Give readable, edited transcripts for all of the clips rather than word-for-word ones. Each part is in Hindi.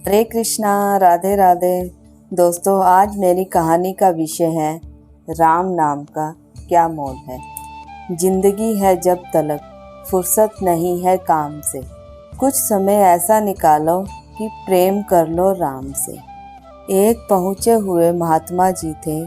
हरे कृष्णा, राधे राधे। दोस्तों, आज मेरी कहानी का विषय है राम नाम का क्या मोल है। जिंदगी है जब तलक, फुर्सत नहीं है काम से। कुछ समय ऐसा निकालो कि प्रेम कर लो राम से। एक पहुँचे हुए महात्मा जी थे।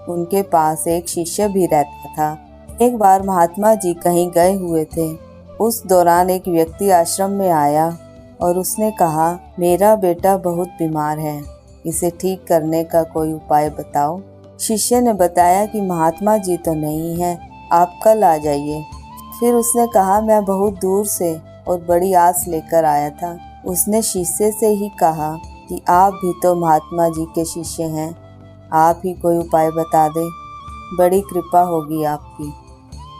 उनके पास एक शिष्य भी रहता था। एक बार महात्मा जी कहीं गए हुए थे। उस दौरान एक व्यक्ति आश्रम में आया और उसने कहा, मेरा बेटा बहुत बीमार है, इसे ठीक करने का कोई उपाय बताओ। शिष्य ने बताया कि महात्मा जी तो नहीं है, आप कल आ जाइए। फिर उसने कहा, मैं बहुत दूर से और बड़ी आस लेकर आया था। उसने शिष्य से ही कहा कि आप भी तो महात्मा जी के शिष्य हैं, आप ही कोई उपाय बता दें, बड़ी कृपा होगी आपकी।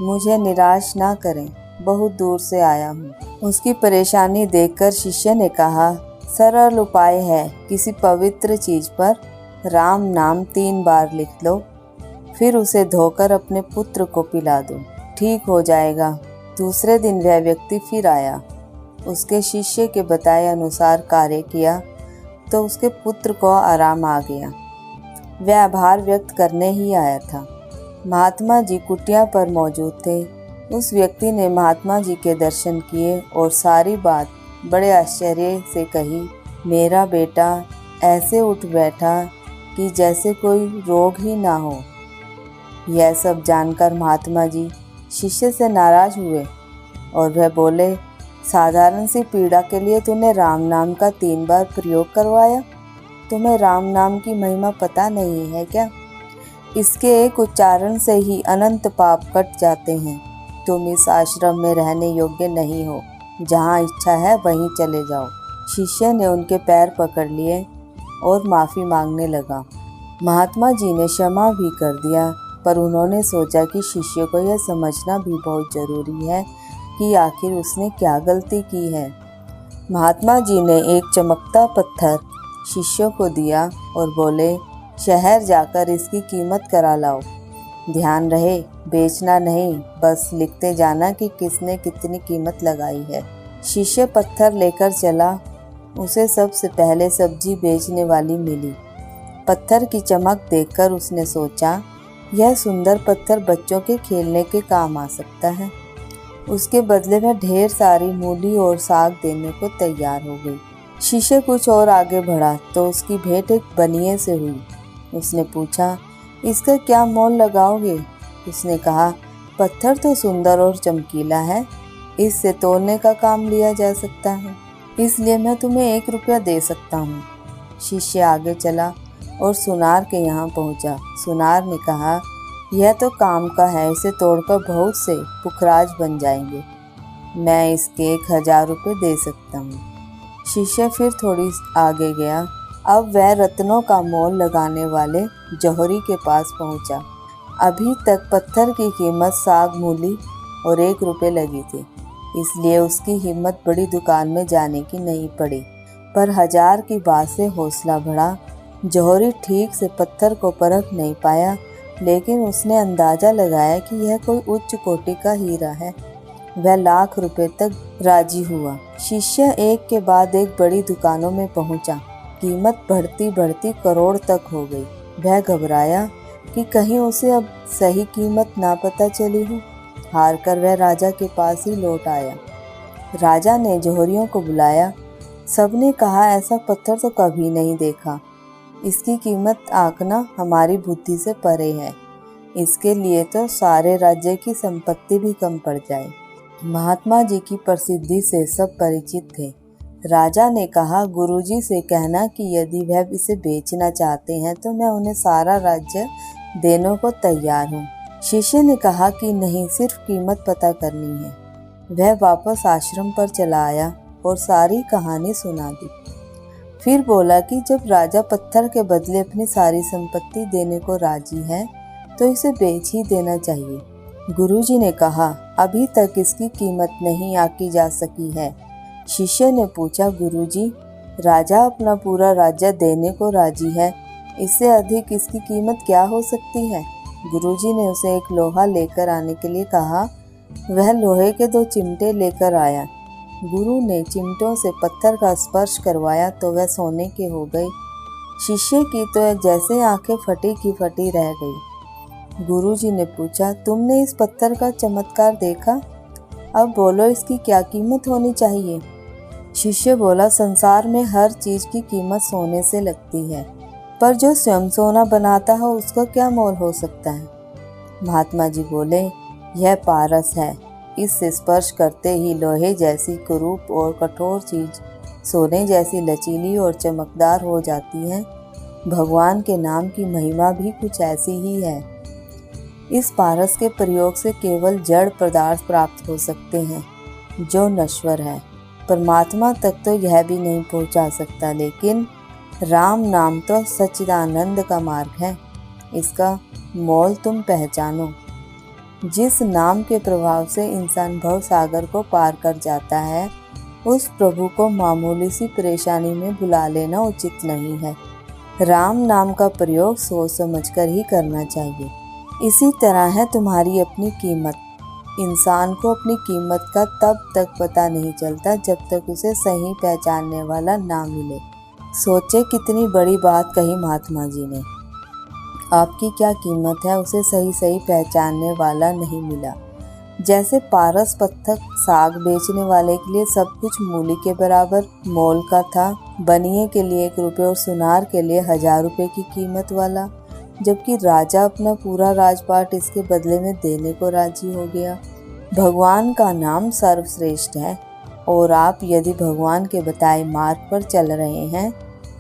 मुझे निराश ना करें, बहुत दूर से आया हूँ। उसकी परेशानी देखकर शिष्य ने कहा, सरल उपाय है, किसी पवित्र चीज पर राम नाम 3 बार लिख लो, फिर उसे धोकर अपने पुत्र को पिला दो, ठीक हो जाएगा। दूसरे दिन वह व्यक्ति फिर आया। उसके शिष्य के बताए अनुसार कार्य किया तो उसके पुत्र को आराम आ गया। वह आभार व्यक्त करने ही आया था। महात्मा जी कुटिया पर मौजूद थे। उस व्यक्ति ने महात्मा जी के दर्शन किए और सारी बात बड़े आश्चर्य से कही। मेरा बेटा ऐसे उठ बैठा कि जैसे कोई रोग ही ना हो। यह सब जानकर महात्मा जी शिष्य से नाराज हुए और वह बोले, साधारण सी पीड़ा के लिए तूने राम नाम का 3 बार प्रयोग करवाया। तुम्हें राम नाम की महिमा पता नहीं है क्या? इसके एक उच्चारण से ही अनंत पाप कट जाते हैं। तुम इस आश्रम में रहने योग्य नहीं हो, जहाँ इच्छा है वहीं चले जाओ। शिष्य ने उनके पैर पकड़ लिए और माफ़ी मांगने लगा। महात्मा जी ने क्षमा भी कर दिया, पर उन्होंने सोचा कि शिष्य को यह समझना भी बहुत ज़रूरी है कि आखिर उसने क्या गलती की है। महात्मा जी ने एक चमकता पत्थर शिष्य को दिया और बोले, शहर जाकर इसकी कीमत करा लाओ। ध्यान रहे, बेचना नहीं, बस लिखते जाना कि किसने कितनी कीमत लगाई है। शिष्य पत्थर लेकर चला। उसे सबसे पहले सब्जी बेचने वाली मिली। पत्थर की चमक देखकर उसने सोचा, यह सुंदर पत्थर बच्चों के खेलने के काम आ सकता है। उसके बदले में ढेर सारी मूली और साग देने को तैयार हो गई। शिष्य कुछ और आगे बढ़ा तो उसकी भेंट एक बनिए से हुई। उसने पूछा, इसका क्या मोल लगाओगे? उसने कहा, पत्थर तो सुंदर और चमकीला है, इससे तोलने का काम लिया जा सकता है, इसलिए मैं तुम्हें 1 रुपया दे सकता हूँ। शिष्य आगे चला और सुनार के यहाँ पहुँचा। सुनार ने कहा, यह तो काम का है, इसे तोड़कर बहुत से पुखराज बन जाएंगे, मैं इसके 1000 रुपये दे सकता हूँ। शिष्य फिर थोड़ी आगे गया। अब वह रत्नों का मोल लगाने वाले जौहरी के पास पहुंचा। अभी तक पत्थर की कीमत साग मूली और 1 रुपये लगी थी, इसलिए उसकी हिम्मत बड़ी दुकान में जाने की नहीं पड़ी। पर 1000 की बात से हौसला बढ़ा। जौहरी ठीक से पत्थर को परख नहीं पाया, लेकिन उसने अंदाजा लगाया कि यह कोई उच्च कोटि का हीरा है। वह लाख रुपए तक राजी हुआ। शिष्य एक के बाद एक बड़ी दुकानों में पहुंचा। कीमत बढ़ती बढ़ती करोड़ तक हो गई। वह घबराया कि कहीं उसे अब सही कीमत ना पता चली हो। हार कर वह राजा के पास ही लौट आया। राजा ने जौहरियों को बुलाया। सबने कहा, ऐसा पत्थर तो कभी नहीं देखा, इसकी कीमत आंकना हमारी बुद्धि से परे है, इसके लिए तो सारे राज्य की संपत्ति भी कम पड़ जाए। महात्मा जी की प्रसिद्धि से सब परिचित थे। राजा ने कहा, गुरुजी से कहना कि यदि वह इसे बेचना चाहते हैं तो मैं उन्हें सारा राज्य देने को तैयार हूँ। शिष्य ने कहा कि नहीं, सिर्फ कीमत पता करनी है। वह वापस आश्रम पर चला आया और सारी कहानी सुना दी। फिर बोला कि जब राजा पत्थर के बदले अपनी सारी संपत्ति देने को राजी है तो इसे बेच ही देना चाहिए। गुरुजी ने कहा, अभी तक इसकी कीमत नहीं आकी जा सकी है। शिष्य ने पूछा, गुरुजी, राजा अपना पूरा राज्य देने को राजी है, इससे अधिक इसकी कीमत क्या हो सकती है? गुरुजी ने उसे एक लोहा लेकर आने के लिए कहा। वह लोहे के 2 चिमटे लेकर आया। गुरु ने चिमटों से पत्थर का स्पर्श करवाया तो वह सोने की हो गई। शिष्य की तो जैसे आंखें फटी की फटी रह गई। गुरुजी ने पूछा, तुमने इस पत्थर का चमत्कार देखा? अब बोलो इसकी क्या कीमत होनी चाहिए? शिष्य बोला, संसार में हर चीज की कीमत सोने से लगती है, पर जो स्वयं सोना बनाता है उसका क्या मोल हो सकता है? महात्मा जी बोले, यह पारस है। इससे स्पर्श करते ही लोहे जैसी कुरूप और कठोर चीज सोने जैसी लचीली और चमकदार हो जाती है। भगवान के नाम की महिमा भी कुछ ऐसी ही है। इस पारस के प्रयोग से केवल जड़ पदार्थ प्राप्त हो सकते हैं जो नश्वर है। परमात्मा तक तो यह भी नहीं पहुंचा सकता, लेकिन राम नाम तो सच्चिदानंद का मार्ग है। इसका मोल तुम पहचानो। जिस नाम के प्रभाव से इंसान भव सागर को पार कर जाता है, उस प्रभु को मामूली सी परेशानी में बुला लेना उचित नहीं है। राम नाम का प्रयोग सोच समझकर ही करना चाहिए। इसी तरह है तुम्हारी अपनी कीमत। इंसान को अपनी कीमत का तब तक पता नहीं चलता जब तक उसे सही पहचानने वाला ना मिले। सोचे कितनी बड़ी बात कही महात्मा जी ने। आपकी क्या कीमत है, उसे सही सही पहचानने वाला नहीं मिला। जैसे पारस पत्थर साग बेचने वाले के लिए सब कुछ मूली के बराबर मोल का था, बनिए के लिए 1 रुपये और सुनार के लिए 1000 रुपये की कीमत वाला, जबकि राजा अपना पूरा राजपाट इसके बदले में देने को राजी हो गया। भगवान का नाम सर्वश्रेष्ठ है, और आप यदि भगवान के बताए मार्ग पर चल रहे हैं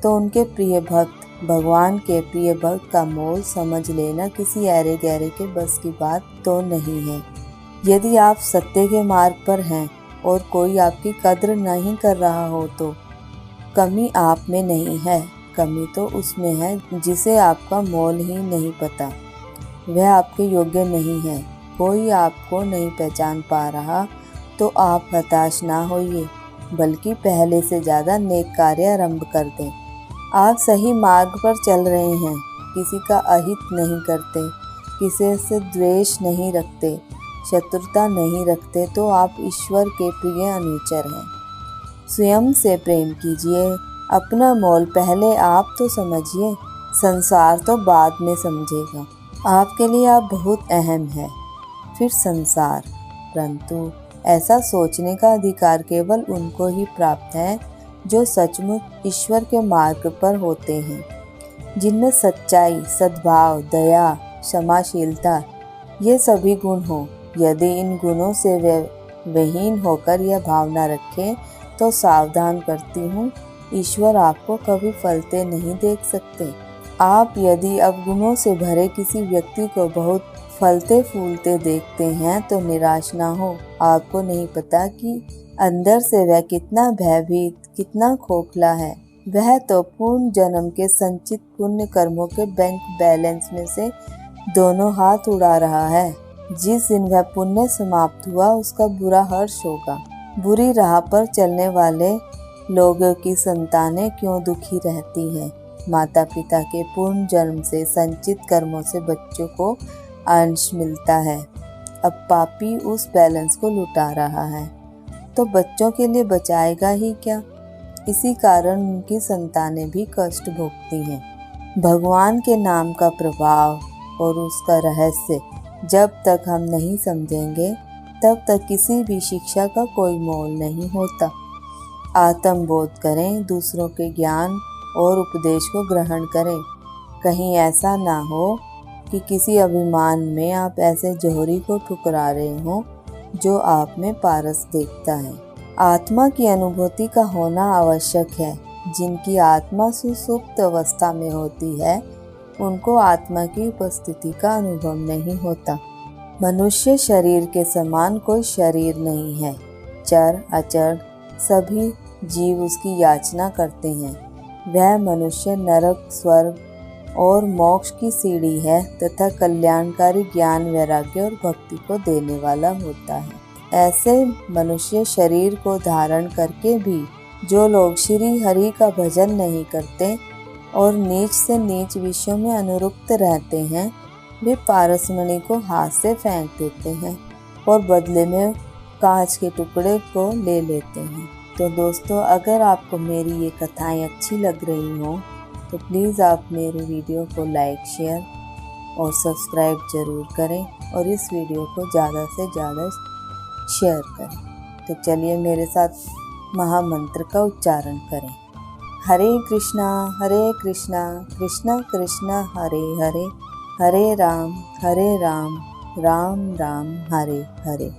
तो उनके प्रिय भक्त, भगवान के प्रिय भक्त का मोल समझ लेना किसी ऐरे गहरे के बस की बात तो नहीं है। यदि आप सत्य के मार्ग पर हैं और कोई आपकी कद्र नहीं कर रहा हो तो कमी आप में नहीं है, कमी तो उसमें है जिसे आपका मोल ही नहीं पता। वह आपके योग्य नहीं है। कोई आपको नहीं पहचान पा रहा तो आप हताश ना होइए, बल्कि पहले से ज़्यादा नेक कार्य आरंभ कर दें। आप सही मार्ग पर चल रहे हैं, किसी का अहित नहीं करते, किसी से द्वेष नहीं रखते, शत्रुता नहीं रखते, तो आप ईश्वर के प्रिय अनुचर हैं। स्वयं से प्रेम कीजिए। अपना मोल पहले आप तो समझिए, संसार तो बाद में समझेगा। आपके लिए आप बहुत अहम है, फिर संसार। परंतु ऐसा सोचने का अधिकार केवल उनको ही प्राप्त है जो सचमुच ईश्वर के मार्ग पर होते हैं, जिनमें सच्चाई, सद्भाव, दया, क्षमाशीलता ये सभी गुण हो। यदि इन गुणों से वे विहीन होकर यह भावना रखें तो सावधान करती हूँ, ईश्वर आपको कभी फलते नहीं देख सकते। आप यदि अवगुणों से भरे किसी व्यक्ति को बहुत फलते फूलते देखते हैं तो निराश ना हो। आपको नहीं पता कि अंदर से वह कितना भयभीत, कितना खोखला है। वह तो पूर्ण जन्म के संचित पुण्य कर्मों के बैंक बैलेंस में से दोनों हाथ उड़ा रहा है। जिस दिन वह पुण्य समाप्त हुआ उसका बुरा हर्ष होगा। बुरी राह पर चलने वाले लोगों की संतानें क्यों दुखी रहती हैं? माता पिता के पूर्ण जन्म से संचित कर्मों से बच्चों को अंश मिलता है। अब पापी उस बैलेंस को लुटा रहा है तो बच्चों के लिए बचाएगा ही क्या? इसी कारण उनकी संतानें भी कष्ट भोगती हैं। भगवान के नाम का प्रभाव और उसका रहस्य जब तक हम नहीं समझेंगे तब तक किसी भी शिक्षा का कोई मोल नहीं होता। आत्मबोध करें, दूसरों के ज्ञान और उपदेश को ग्रहण करें। कहीं ऐसा ना हो कि किसी अभिमान में आप ऐसे जोहरी को ठुकरा रहे हो जो आप में पारस देखता है। आत्मा की अनुभूति का होना आवश्यक है। जिनकी आत्मा सुसुप्त अवस्था में होती है उनको आत्मा की उपस्थिति का अनुभव नहीं होता। मनुष्य शरीर के समान कोई शरीर नहीं है। चर अचर सभी जीव उसकी याचना करते हैं। वह मनुष्य नरक, स्वर्ग और मोक्ष की सीढ़ी है तथा कल्याणकारी ज्ञान, वैराग्य और भक्ति को देने वाला होता है। ऐसे मनुष्य शरीर को धारण करके भी जो लोग श्री हरि का भजन नहीं करते और नीच से नीच विषयों में अनुरक्त रहते हैं, वे पारसमणि को हाथ से फेंक देते हैं और बदले में कांच के टुकड़े को ले लेते हैं। तो दोस्तों, अगर आपको मेरी ये कथाएं अच्छी लग रही हों तो प्लीज़ आप मेरे वीडियो को लाइक, शेयर और सब्सक्राइब ज़रूर करें और इस वीडियो को ज़्यादा से ज़्यादा शेयर करें। तो चलिए मेरे साथ महामंत्र का उच्चारण करें। हरे कृष्णा कृष्णा कृष्णा हरे हरे, हरे राम राम राम हरे हरे।